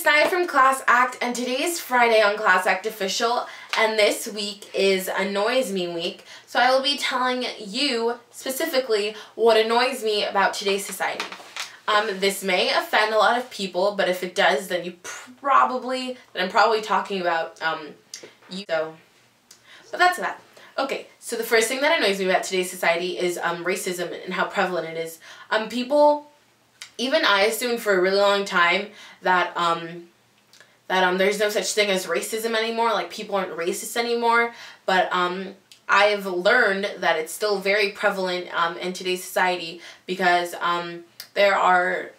it's Nia from Class Act, and today is Friday on Class Act Official, and this week is Annoys Me Week. So I will be telling you specifically what annoys me about today's society. This may offend a lot of people, but if it does, then I'm probably talking about you. So, but that's that. Okay, so the first thing that annoys me about today's society is racism and how prevalent it is. People, even I assumed for a really long time that there's no such thing as racism anymore, like people aren't racist anymore, but I've learned that it's still very prevalent in today's society because there are,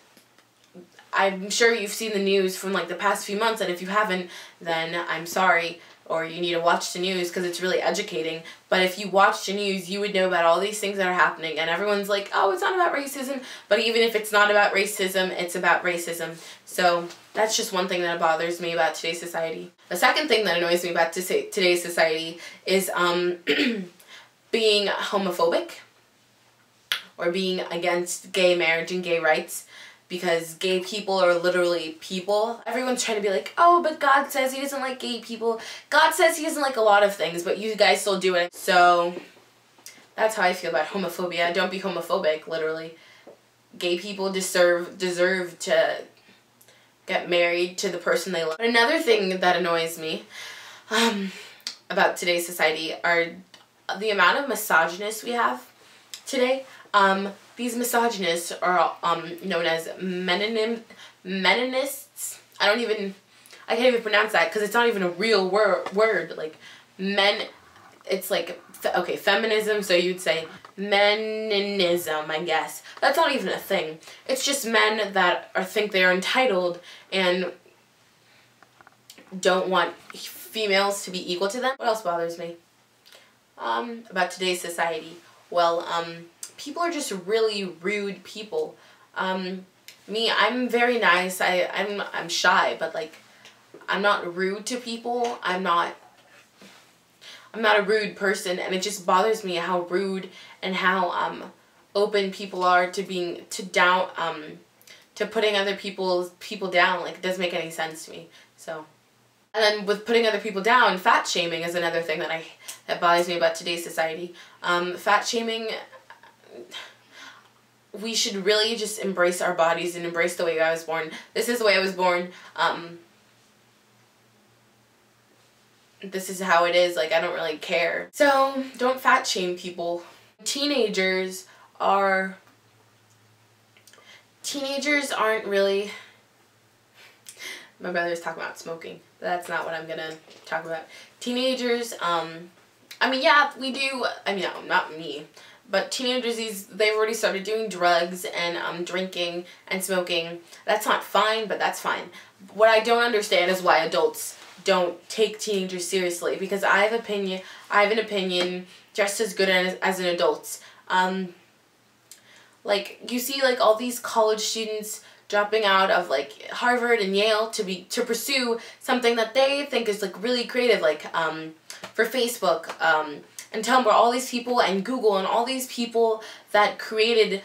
I'm sure you've seen the news from like the past few months, and if you haven't, then I'm sorry, or you need to watch the news because it's really educating. But if you watch the news, you would know about all these things that are happening, and everyone's like, oh, it's not about racism, but even if it's not about racism, it's about racism. So that's just one thing that bothers me about today's society. The second thing that annoys me about today's society is being homophobic or being against gay marriage and gay rights. Because gay people are literally people. Everyone's trying to be like, oh, but God says he doesn't like gay people. God says he doesn't like a lot of things, but you guys still do it. So that's how I feel about homophobia. Don't be homophobic, literally. Gay people deserve to get married to the person they love. But another thing that annoys me about today's society are the amount of misogynists we have today. These misogynists are known as meninists. I can't even pronounce that because it's not even a real word. Like men, it's like okay, feminism. So you'd say meninism, I guess. That's not even a thing. It's just men that think they are entitled and don't want females to be equal to them. What else bothers me about today's society? Well, people are just really rude people. Me, I'm very nice. I'm shy, but like, I'm not rude to people. I'm not a rude person, and it just bothers me how rude and how open people are to putting other people down. Like, it doesn't make any sense to me. So, and then with putting other people down, fat shaming is another thing that bothers me about today's society. Fat shaming. We should really just embrace our bodies and embrace the way I was born. This is the way I was born. This is how it is. Like, I don't really care. So, don't fat shame people. Teenagers aren't really... My brother's talking about smoking, but that's not what I'm gonna talk about. Teenagers, I mean, yeah, we do. I mean, no, not me. But teenagers, they've already started doing drugs and drinking and smoking. That's not fine, but that's fine. What I don't understand is why adults don't take teenagers seriously. Because I have an opinion just as good as an adult's. Like, you see like all these college students dropping out of like Harvard and Yale to pursue something that they think is like really creative, like for Facebook, and Tumblr, all these people, and Google, and all these people that created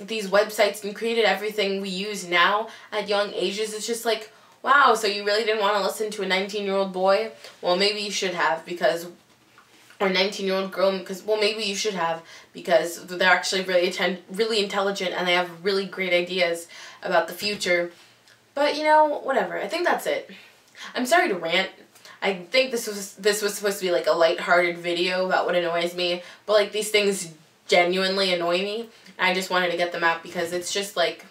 these websites and created everything we use now at young ages. It's just like, wow, so you really didn't want to listen to a 19-year-old boy? Well, maybe you should have, because, or a 19-year-old girl, because, well, maybe you should have, because they're actually really intelligent, and they have really great ideas about the future. But, you know, whatever. I think that's it. I'm sorry to rant. I think this was supposed to be like a lighthearted video about what annoys me, but like these things genuinely annoy me. And I just wanted to get them out because it's just like,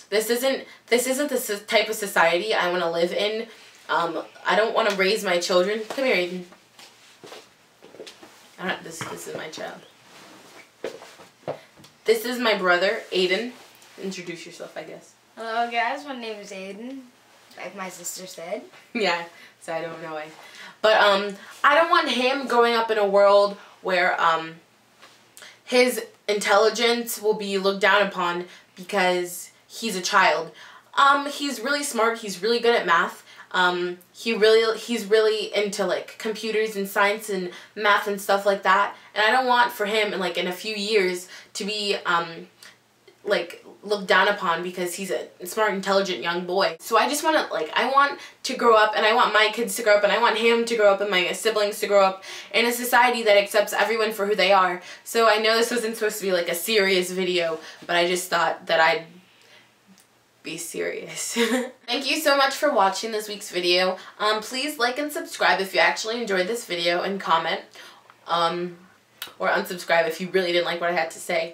this isn't the type of society I want to live in. I don't want to raise my children. Come here, Aiden. This is my child. This is my brother, Aiden. Introduce yourself, I guess. Hello guys, my name is Aiden, like my sister said. Yeah, so I don't know. But I don't want him growing up in a world where his intelligence will be looked down upon because he's a child. He's really smart, he's really good at math. He's really into like computers and science and math and stuff like that. And I don't want for him in a few years to be like looked down upon because he's a smart, intelligent young boy. So I just want to, like, I want to grow up, and I want my kids to grow up, and I want him to grow up, and my siblings to grow up in a society that accepts everyone for who they are. So I know this wasn't supposed to be like a serious video, but I just thought that I'd be serious. Thank you so much for watching this week's video. Please like and subscribe if you actually enjoyed this video, and comment. Or unsubscribe if you really didn't like what I had to say.